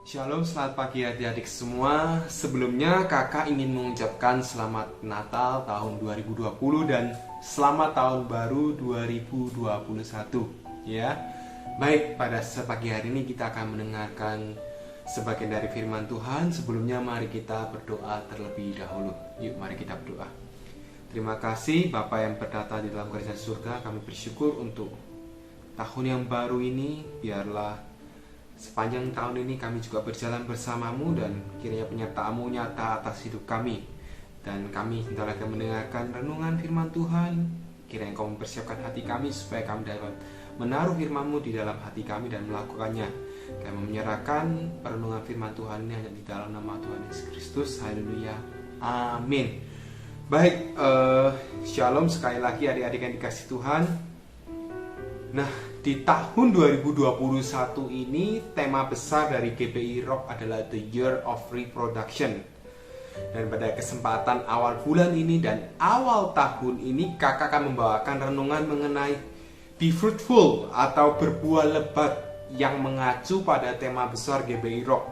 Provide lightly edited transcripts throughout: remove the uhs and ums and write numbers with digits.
Shalom, selamat pagi adik-adik semua. Sebelumnya kakak ingin mengucapkan selamat Natal tahun 2020 dan selamat tahun baru 2021. Ya. Baik, pada pagi hari ini kita akan mendengarkan sebagian dari firman Tuhan. Sebelumnya mari kita berdoa terlebih dahulu. Yuk, mari kita berdoa. Terima kasih Bapa yang bernata di dalam kerajaan surga. Kami bersyukur untuk tahun yang baru ini. Biarlah sepanjang tahun ini kami juga berjalan bersamamu dan kiranya penyertaan-Mu nyata atas hidup kami. Dan kami sebentar lagi mendengarkan renungan firman Tuhan. Kiranya Kau mempersiapkan hati kami supaya kami dapat menaruh firman-Mu di dalam hati kami dan melakukannya. Kami menyerahkan renungan firman Tuhan ini hanya di dalam nama Tuhan Yesus Kristus. Haleluya. Amin. Baik, shalom sekali lagi adik-adik yang dikasih Tuhan. Nah, di tahun 2021 ini tema besar dari GPI Rock adalah The Year of Reproduction. Dan pada kesempatan awal bulan ini dan awal tahun ini kakak akan membawakan renungan mengenai Be Fruitful atau berbuah lebat yang mengacu pada tema besar GPI Rock.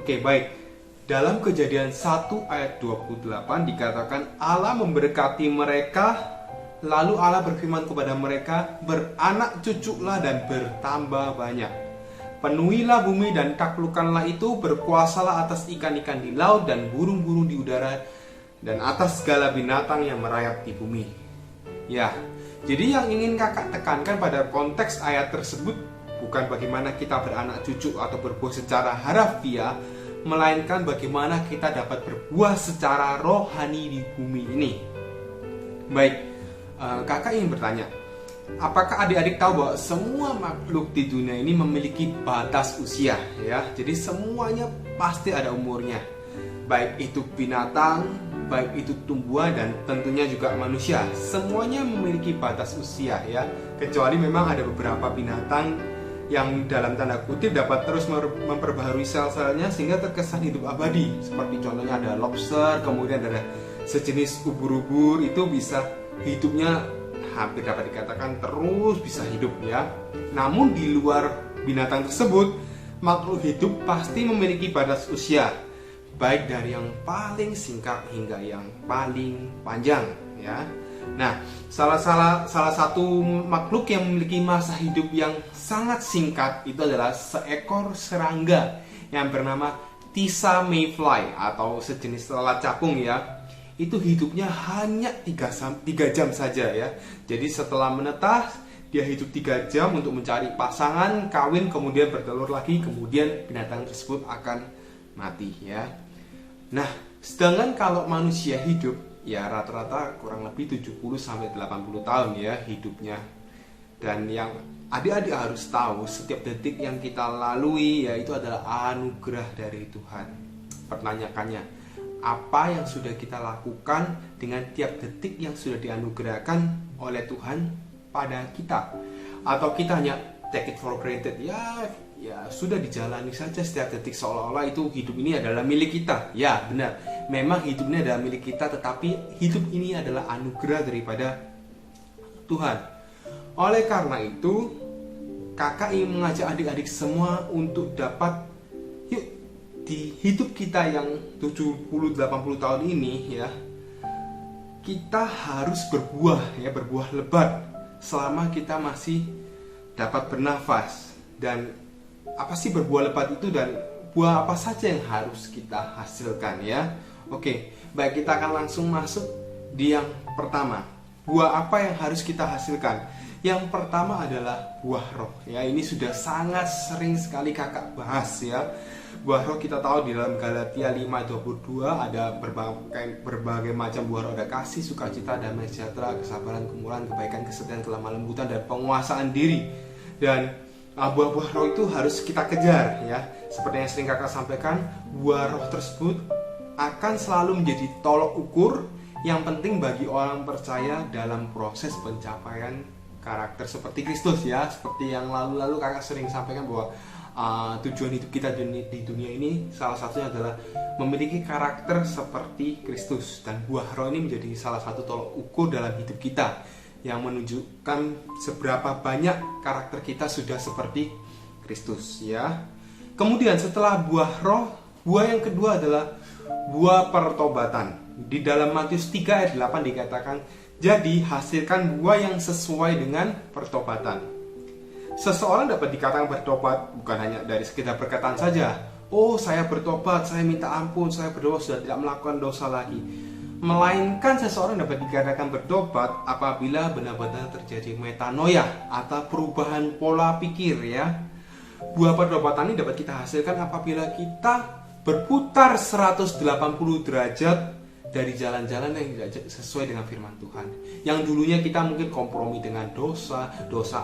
Oke, baik. Dalam Kejadian 1 ayat 28 dikatakan Allah memberkati mereka. Lalu Allah berfirman kepada mereka, beranak cuculah dan bertambah banyak. Penuhilah bumi dan taklukkanlah itu, berkuasalah atas ikan-ikan di laut dan burung-burung di udara, dan atas segala binatang yang merayap di bumi. Ya, jadi yang ingin kakak tekankan pada konteks ayat tersebut bukan bagaimana kita beranak cucu atau berbuah secara harafiah, melainkan bagaimana kita dapat berbuah secara rohani di bumi ini. Baik. Kakak ingin bertanya, apakah adik-adik tahu bahwa semua makhluk di dunia ini memiliki batas usia, ya? Jadi semuanya pasti ada umurnya, baik itu binatang, baik itu tumbuhan dan tentunya juga manusia. Semuanya memiliki batas usia, ya. Kecuali memang ada beberapa binatang yang dalam tanda kutip dapat terus memperbaharui sel-selnya sehingga terkesan hidup abadi. Seperti contohnya ada lobster, kemudian ada sejenis ubur-ubur itu bisa hidupnya hampir dapat dikatakan terus bisa hidup, ya. Namun di luar binatang tersebut, makhluk hidup pasti memiliki batas usia, baik dari yang paling singkat hingga yang paling panjang, ya. Nah, salah satu makhluk yang memiliki masa hidup yang sangat singkat itu adalah seekor serangga yang bernama Tisa Mayfly atau sejenis lalat capung, ya. Itu hidupnya hanya 3 jam saja, ya. Jadi setelah menetas dia hidup 3 jam untuk mencari pasangan, kawin, kemudian bertelur lagi, kemudian binatang tersebut akan mati, ya. Nah, sedangkan kalau manusia hidup ya rata-rata kurang lebih 70-80 tahun, ya, hidupnya. Dan yang adik-adik harus tahu, setiap detik yang kita lalui ya itu adalah anugerah dari Tuhan. Pertanyaannya, apa yang sudah kita lakukan dengan tiap detik yang sudah dianugerahkan oleh Tuhan pada kita? Atau kita hanya take it for granted, ya sudah dijalani saja setiap detik seolah-olah itu hidup ini adalah milik kita. Ya benar, memang hidup ini adalah milik kita, tetapi hidup ini adalah anugerah daripada Tuhan. Oleh karena itu kakak ingin mengajak adik-adik semua untuk dapat di hidup kita yang 70-80 tahun ini, ya, kita harus berbuah, ya, berbuah lebat selama kita masih dapat bernafas. Dan apa sih berbuah lebat itu dan buah apa saja yang harus kita hasilkan, ya? Oke, baik, kita akan langsung masuk di yang pertama. Buah apa yang harus kita hasilkan? Yang pertama adalah buah roh, ya. Ini sudah sangat sering sekali kakak bahas, ya. Buah roh kita tahu di dalam Galatia 5:22 ada berbagai macam buah roh, ada kasih, sukacita, damai sejahtera, kesabaran, kemurahan, kebaikan, kesetiaan, kelemah lembutan, dan penguasaan diri. Dan buah-buah roh itu harus kita kejar, ya. Seperti yang sering kakak sampaikan, buah roh tersebut akan selalu menjadi tolok ukur yang penting bagi orang percaya dalam proses pencapaian karakter seperti Kristus, ya. Seperti yang lalu-lalu kakak sering sampaikan bahwa tujuan hidup kita di dunia ini salah satunya adalah memiliki karakter seperti Kristus. Dan buah roh ini menjadi salah satu tolok ukur dalam hidup kita yang menunjukkan seberapa banyak karakter kita sudah seperti Kristus, ya. Kemudian setelah buah roh, buah yang kedua adalah buah pertobatan. Di dalam Matius 3 ayat 8 dikatakan, jadi hasilkan buah yang sesuai dengan pertobatan. Seseorang dapat dikatakan bertobat bukan hanya dari sekedar perkataan saja. Oh, saya bertobat, saya minta ampun, saya berdoa sudah tidak melakukan dosa lagi. Melainkan seseorang dapat dikatakan bertobat apabila benar-benar terjadi metanoia atau perubahan pola pikir ya. Buah pertobatan ini dapat kita hasilkan apabila kita berputar 180 derajat dari jalan-jalan yang tidak sesuai dengan firman Tuhan. Yang dulunya kita mungkin kompromi dengan dosa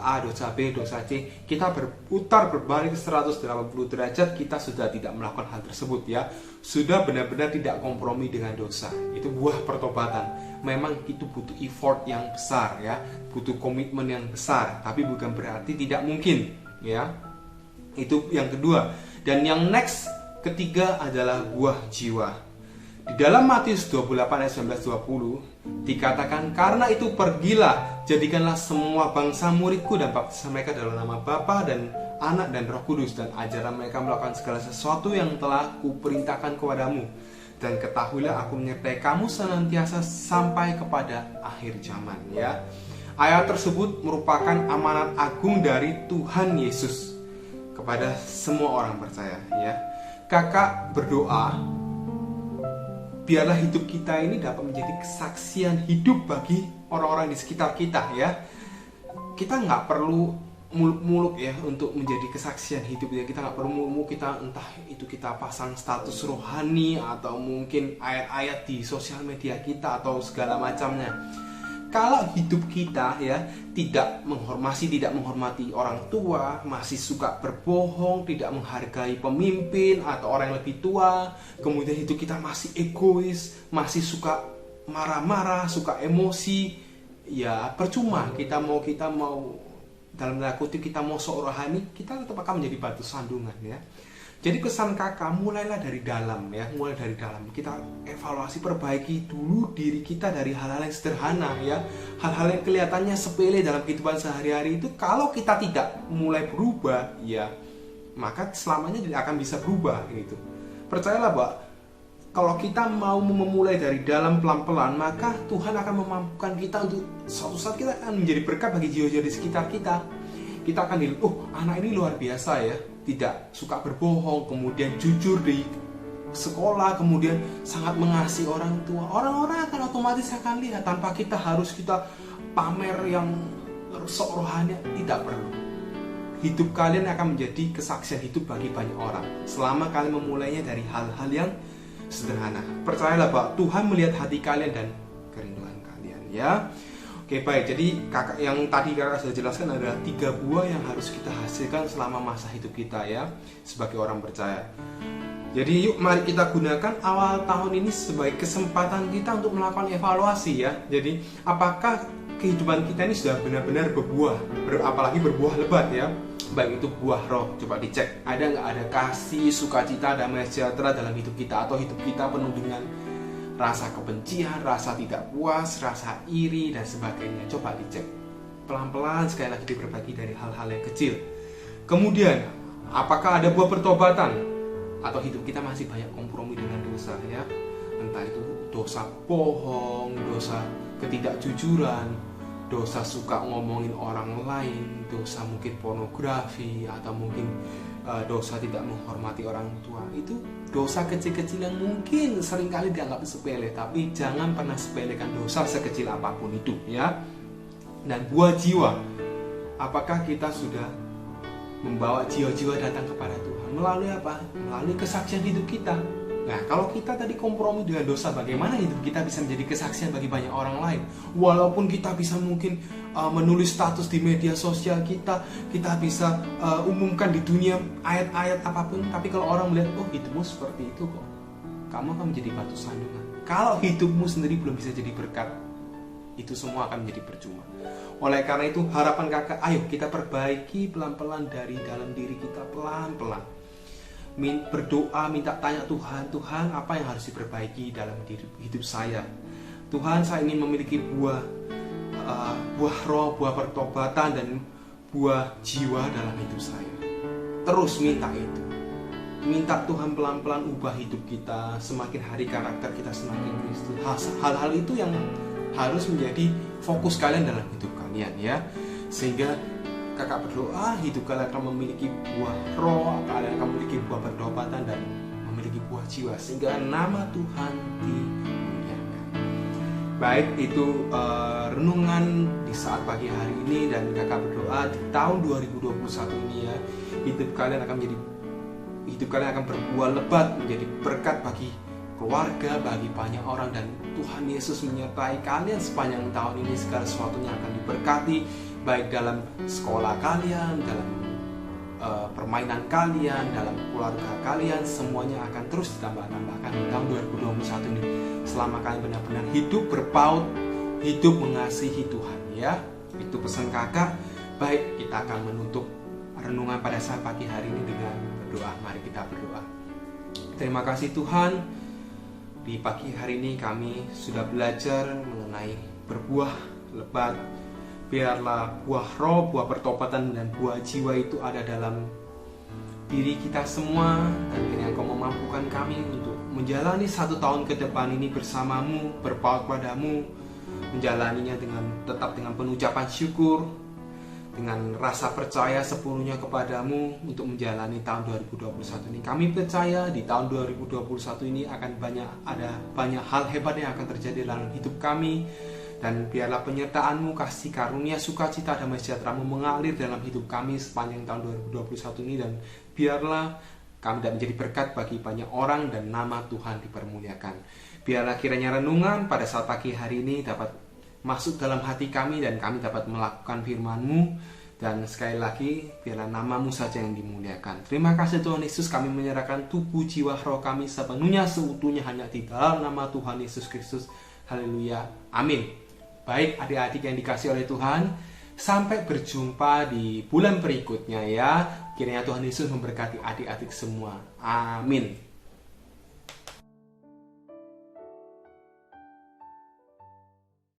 A, dosa B, dosa C. Kita berputar berbalik 180 derajat, kita sudah tidak melakukan hal tersebut ya. Sudah benar-benar tidak kompromi dengan dosa. Itu buah pertobatan. Memang itu butuh effort yang besar ya, butuh komitmen yang besar, tapi bukan berarti tidak mungkin ya. Itu yang kedua. Dan yang next, ketiga adalah buah jiwa. Di dalam Matius 28 ayat 19-20 dikatakan, karena itu pergilah, jadikanlah semua bangsa muridku dan baptislah mereka dalam nama Bapa dan Anak dan Roh Kudus, dan ajarlah mereka melakukan segala sesuatu yang telah kuperintahkan kepadamu, dan ketahuilah aku menyertai kamu senantiasa sampai kepada akhir zaman ya. Ayat tersebut merupakan amanat agung dari Tuhan Yesus kepada semua orang percaya ya. Kakak berdoa biarlah hidup kita ini dapat menjadi kesaksian hidup bagi orang-orang di sekitar kita ya. Kita nggak perlu muluk-muluk ya untuk menjadi kesaksian hidup ya. Kita nggak perlu muluk-muluk, kita entah itu kita pasang status rohani atau mungkin ayat-ayat di sosial media kita atau segala macamnya. Kalau hidup kita ya tidak menghormati orang tua, masih suka berbohong, tidak menghargai pemimpin atau orang yang lebih tua, kemudian hidup kita masih egois, masih suka marah-marah, suka emosi, ya percuma. Kita mau dalam tanda kutip kita mau sok rohani, kita tetap akan menjadi batu sandungan ya. Jadi pesan kakak, mulailah dari dalam ya, mulai dari dalam. Kita evaluasi, perbaiki dulu diri kita dari hal-hal yang sederhana ya. Hal-hal yang kelihatannya sepele dalam kehidupan sehari-hari itu, kalau kita tidak mulai berubah ya, maka selamanya tidak akan bisa berubah gitu. Percayalah Pak, kalau kita mau memulai dari dalam pelan-pelan, maka Tuhan akan memampukan kita untuk suatu saat kita akan menjadi berkat bagi jiwa-jiwa di sekitar kita. Kita akan dilihat, oh anak ini luar biasa ya, tidak suka berbohong, kemudian jujur di sekolah, kemudian sangat mengasihi orang tua. Orang-orang akan otomatis akan lihat tanpa kita pamer yang sok rohani, tidak perlu. Hidup kalian akan menjadi kesaksian hidup bagi banyak orang selama kalian memulainya dari hal-hal yang sederhana. Percayalah bahwa Tuhan melihat hati kalian dan kerinduan kalian ya. Oke baik, jadi kakak yang tadi kakak sudah jelaskan adalah 3 buah yang harus kita hasilkan selama masa hidup kita ya, sebagai orang percaya. Jadi yuk mari kita gunakan awal tahun ini sebagai kesempatan kita untuk melakukan evaluasi ya. Jadi apakah kehidupan kita ini sudah benar-benar berbuah, apalagi berbuah lebat ya. Baik itu buah roh, coba dicek. Ada nggak ada kasih, sukacita, damai sejahtera dalam hidup kita, atau hidup kita penuh dengan rasa kebencian, rasa tidak puas, rasa iri, dan sebagainya. Coba dicek. Pelan-pelan sekali lagi berbagi dari hal-hal yang kecil. Kemudian, apakah ada buah pertobatan? Atau hidup kita masih banyak kompromi dengan dosa ya? Entah itu dosa bohong, dosa ketidakjujuran, dosa suka ngomongin orang lain, dosa mungkin pornografi, atau mungkin dosa tidak menghormati orang tua. Itu dosa kecil-kecil yang mungkin seringkali dianggap sepele, tapi jangan pernah sepelekan dosa sekecil apapun itu ya. Dan buah jiwa, apakah kita sudah membawa jiwa-jiwa datang kepada Tuhan melalui apa? Melalui kesaksian hidup kita. Nah, kalau kita tadi kompromi dengan dosa, bagaimana hidup kita bisa menjadi kesaksian bagi banyak orang lain? Walaupun kita bisa mungkin menulis status di media sosial kita bisa umumkan di dunia ayat-ayat apapun, tapi kalau orang melihat, oh hidupmu seperti itu kok, kamu akan menjadi batu sandungan. Kalau hidupmu sendiri belum bisa jadi berkat, itu semua akan menjadi percuma. Oleh karena itu, harapan kakak, ayo kita perbaiki pelan-pelan dari dalam diri kita, pelan-pelan. Berdoa, minta tanya Tuhan apa yang harus diperbaiki dalam hidup saya. Tuhan, saya ingin memiliki buah roh, buah pertobatan, dan buah jiwa dalam hidup saya. Terus minta itu. minta Tuhan pelan-pelan ubah hidup kita, semakin hari karakter kita semakin Kristus. Hal-hal itu yang harus menjadi fokus kalian dalam hidup kalian ya. Sehingga kakak berdoa hidup kalian akan memiliki buah roh, kalian akan memiliki buah pertobatan dan memiliki buah jiwa, sehingga nama Tuhan dimuliakan. Baik, itu renungan di saat pagi hari ini, dan kakak berdoa di tahun 2021 ini ya, hidup kalian akan berbuah lebat, menjadi berkat bagi keluarga, bagi banyak orang, dan Tuhan Yesus menyertai kalian sepanjang tahun ini. Segala sesuatunya akan diberkati, baik dalam sekolah kalian, dalam permainan kalian, dalam keluarga kalian, semuanya akan terus ditambah-tambahkan di tahun 2021 ini. Selama kalian benar-benar hidup berpaut, hidup mengasihi Tuhan ya. Itu pesan kakak. Baik, kita akan menutup renungan pada saat pagi hari ini dengan berdoa. Mari kita berdoa. Terima kasih Tuhan, di pagi hari ini kami sudah belajar mengenai berbuah lebat. Biarlah buah roh, buah pertobatan, dan buah jiwa itu ada dalam diri kita semua, dan kiranya Engkau memampukan kami untuk menjalani 1 tahun ke depan ini bersamamu, berpaut padamu, menjalaninya tetap dengan penuh ucapan syukur, dengan rasa percaya sepenuhnya kepadamu untuk menjalani tahun 2021 ini. Kami percaya di tahun 2021 ini akan ada banyak hal hebat yang akan terjadi dalam hidup kami. Dan biarlah penyertaan-Mu, kasih karunia, sukacita, damai sejahtera-Mu mengalir dalam hidup kami sepanjang tahun 2021 ini. Dan biarlah kami dapat menjadi berkat bagi banyak orang dan nama Tuhan dipermuliakan. Biarlah kiranya renungan pada saat pagi hari ini dapat masuk dalam hati kami, dan kami dapat melakukan firman-Mu. Dan sekali lagi, biarlah nama-Mu saja yang dimuliakan. Terima kasih Tuhan Yesus, kami menyerahkan tubuh, jiwa, roh kami sepenuhnya, seutuhnya hanya di dalam nama Tuhan Yesus Kristus. Haleluya. Amin. Baik adik-adik yang dikasihi oleh Tuhan, sampai berjumpa di bulan berikutnya ya. Kiranya Tuhan Yesus memberkati adik-adik semua. Amin.